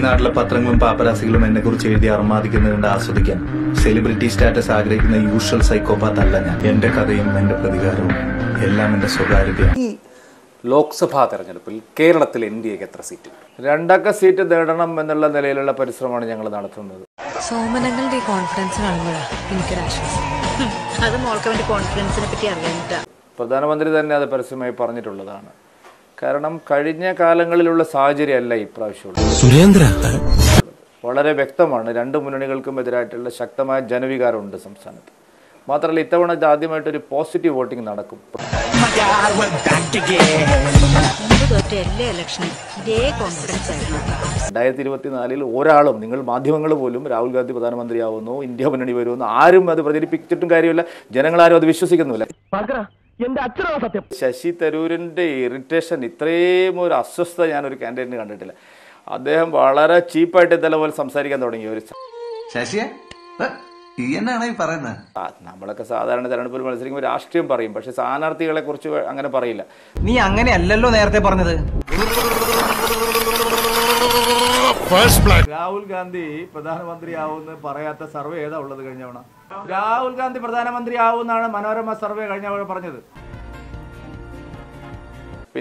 നാട്ടിലെ പത്രങ്ങളും പാപ്പരാസികളും എന്നെ കുറിച്ച് എഴുതി അർമാദിക്കുന്നത് കണ്ട് ആസ്വദിക്കാൻ സെലിബ്രിറ്റി സ്റ്റാറ്റസ് ആഗ്രഹിക്കുന്ന യൂഷ്വൽ സൈക്കോപാത്ത് അല്ല ഞാൻ. എന്റെ കഥയും എന്റെ പ്രതികാരവും എല്ലാം എന്റെ സ്വകാര്യതയാണ്. ഈ ലോക്സഭാ തെരഞ്ഞെടുപ്പിൽ കേരളത്തിൽ എൻഡിഎക്ക് എത്ര സീറ്റ്? 2 സീറ്റ് നേടണം എന്നുള്ള നിലയിലുള്ള പരിശ്രമമാണ് ഞങ്ങൾ നടത്തുന്നത്. സോമനങ്ങളുടെ കോൺഫിഡൻസ് കാണുമ്പോഴാണ് എനിക്കൊരാശ്വാസം. അത് മോൾക്ക് കോൺഫിഡൻസിനെ പറ്റി അറിയാനിട്ടാ. പ്രധാനമന്ത്രി തന്നെ അത് പരസ്യമായി പറഞ്ഞിട്ടുള്ളതാണ്. കാരണം കഴിഞ്ഞ കാലങ്ങളിലുള്ള സാഹചര്യമല്ല ഇപ്രാവശ്യമുള്ളത്. സുരേന്ദ്ര വളരെ വ്യക്തമാണ്. 2 മുന്നണികൾക്കും എതിരായിട്ടുള്ള ശക്തമായ ജനവികാരമുണ്ട് സംസ്ഥാനത്ത്. മാത്രമല്ല ഇത്തവണ ഇത് ആദ്യമായിട്ടൊരു പോസിറ്റീവ് വോട്ടിംഗ് നടക്കും. എല്ലാ ഇലക്ഷനും ഇതേ കോൺഫിഡൻസ് ആയിരുന്നു. 2024 ഒരാളും, നിങ്ങൾ മാധ്യമങ്ങൾ പോലും രാഹുൽ ഗാന്ധി പ്രധാനമന്ത്രിയാവുന്നു, ഇന്ത്യ മുന്നണി വരുമെന്ന് ആരും അത് പ്രചരിപ്പിച്ചിട്ടും കാര്യമില്ല. ജനങ്ങളാരും അത് വിശ്വസിക്കുന്നില്ല. ശശി തരൂരിന്റെ ഇറിറ്റേഷൻ, ഇത്രയും ഒരു അസ്വസ്ഥത ഞാനൊരു കാൻഡിഡേറ്റിന് കണ്ടിട്ടില്ല. അദ്ദേഹം വളരെ ചീപ്പായിട്ട് ഇതല്ല പോലെ സംസാരിക്കാൻ തുടങ്ങി. ഒരു നമ്മളൊക്കെ സാധാരണ തെരഞ്ഞെടുപ്പിൽ മത്സരിക്കുമ്പോൾ രാഷ്ട്രീയം പറയും, പക്ഷെ സ്ഥാനാർത്ഥികളെ കുറിച്ച് അങ്ങനെ പറയില്ല. നീ അങ്ങനെയല്ലല്ലോ നേരത്തെ പറഞ്ഞത്. രാഹുൽ ഗാന്ധി പ്രധാനമന്ത്രിയാവുമെന്ന് പറയാത്ത സർവേ ഏതാ ഉള്ളത് കഴിഞ്ഞ തവണ? രാഹുൽ ഗാന്ധി പ്രധാനമന്ത്രി ആവുമെന്നാണ് മനോരമ സർവേ കഴിഞ്ഞ തവണ പറഞ്ഞത്.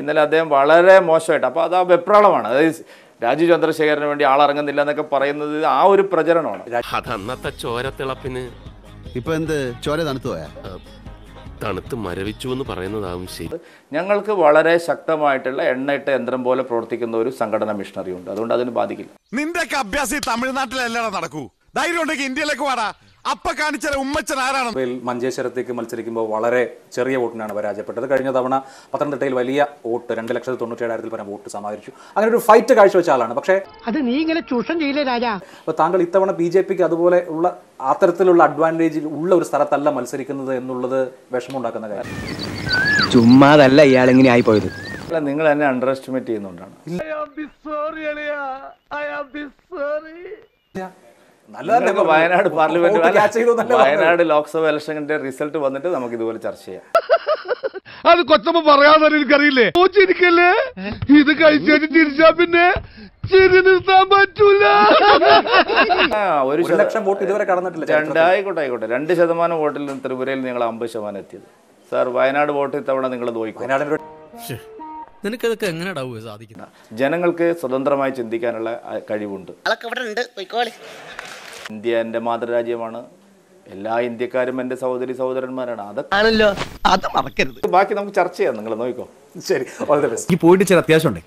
ഇന്നലെ അദ്ദേഹം വളരെ മോശമായിട്ട്, അപ്പൊ അത് ആ വെപ്രാളമാണ്. അതായത് രാജീവ് ചന്ദ്രശേഖരന് വേണ്ടി ആളിറങ്ങുന്നില്ല എന്നൊക്കെ പറയുന്നത് ആ ഒരു പ്രചരണമാണ്. അതന്നത്തെ ചോരത്തിളപ്പിന് ഇപ്പൊ എന്ത് ചോര തണുത്തു പോയാ? തണുത്ത് മരവിച്ചു എന്ന് പറയുന്നതാവും ശരി. ഞങ്ങൾക്ക് വളരെ ശക്തമായിട്ടുള്ള എണ്ണയിട്ട യന്ത്രം പോലെ പ്രവർത്തിക്കുന്ന ഒരു സംഘടന മിഷണറി ഉണ്ട്. അതുകൊണ്ട് അതിന് ബാധിക്കില്ല. നിന്റെ അഭ്യാസം തമിഴ്നാട്ടിലല്ലാതെ നടക്കൂ. ധൈര്യം ഉണ്ടെങ്കിൽ ഇന്ത്യയിലേക്ക് വാടാ. അപ്പ കാണിച്ച ഉമ്മച്ചൻ ആരാണ്? മഞ്ചേശ്വരത്തേക്ക് മത്സരിക്കുമ്പോൾ വളരെ ചെറിയ വോട്ടിനാണ് പരാജയപ്പെട്ടത്. കഴിഞ്ഞ തവണ പത്തനംതിട്ടയിൽ വലിയ വോട്ട് 2,97,000 പരം വോട്ട് സമാഹരിച്ചു. അങ്ങനെ ഒരു ഫൈറ്റ് കാഴ്ചവെച്ച ആളാണ്. പക്ഷേ അത് നീ ഇങ്ങനെ ചൂഷണം ചെയ്യില്ലേ രാജാ? അപ്പോൾ താങ്കൾ ഇത്തവണ BJPക്ക് അതുപോലെ ഉള്ള അത്തരത്തിലുള്ള അഡ്വാൻറ്റേജിൽ ഉള്ള ഒരു സ്ഥലത്തല്ല മത്സരിക്കുന്നത് എന്നുള്ളത് വിഷമമുണ്ടാക്കുന്ന കാര്യം. ചുമ്മാതല്ല ഇയാളെങ്ങനെ ആയിപ്പോയത്. നിങ്ങൾ എന്നെ അണ്ടർ എസ്റ്റിമേറ്റ് ചെയ്യുന്നുണ്ടാണ്. വയനാട് പാർലമെന്റ്, വയനാട് ലോക്സഭ ഇലക്ഷന്റെ റിസൾട്ട് വന്നിട്ട് നമുക്ക് ഇതുപോലെ ചർച്ച ചെയ്യാം. അത് കൊച്ചമ്മ പറയാതെ എനിക്കറിയില്ലേ. ഇത് കഴിച്ചു തിരിച്ചാ പിന്നെ ചിരി നിർത്താൻ പറ്റൂല. 1,00,000 വോട്ട് ഇതുവരെ കടന്നിട്ടില്ല. ആയിക്കോട്ടെ 2% വോട്ടിൽ നിന്ന് ത്രിപുരയിൽ നിങ്ങൾ 50% എത്തിയത്. സാർ, വയനാട് വോട്ട് ഇത്തവണ നിങ്ങൾ നോക്കും. നിനക്കതൊക്കെ എങ്ങനെയാ സാധിക്കുന്നത്? ജനങ്ങൾക്ക് സ്വതന്ത്രമായി ചിന്തിക്കാനുള്ള കഴിവുണ്ട്. ഇന്ത്യ എൻ്റെ മാതൃരാജ്യമാണ്. എല്ലാ ഇന്ത്യക്കാരും എൻ്റെ സഹോദരി സഹോദരന്മാരാണ്. അതൊക്കെ ബാക്കി നമുക്ക് ചർച്ച ചെയ്യാം. നിങ്ങൾ നോക്കിക്കോ. ശരി, ഓൾ ദി ബെസ്റ്റ്. പോയിട്ട് ചില അത്യാവശ്യം ഉണ്ട്.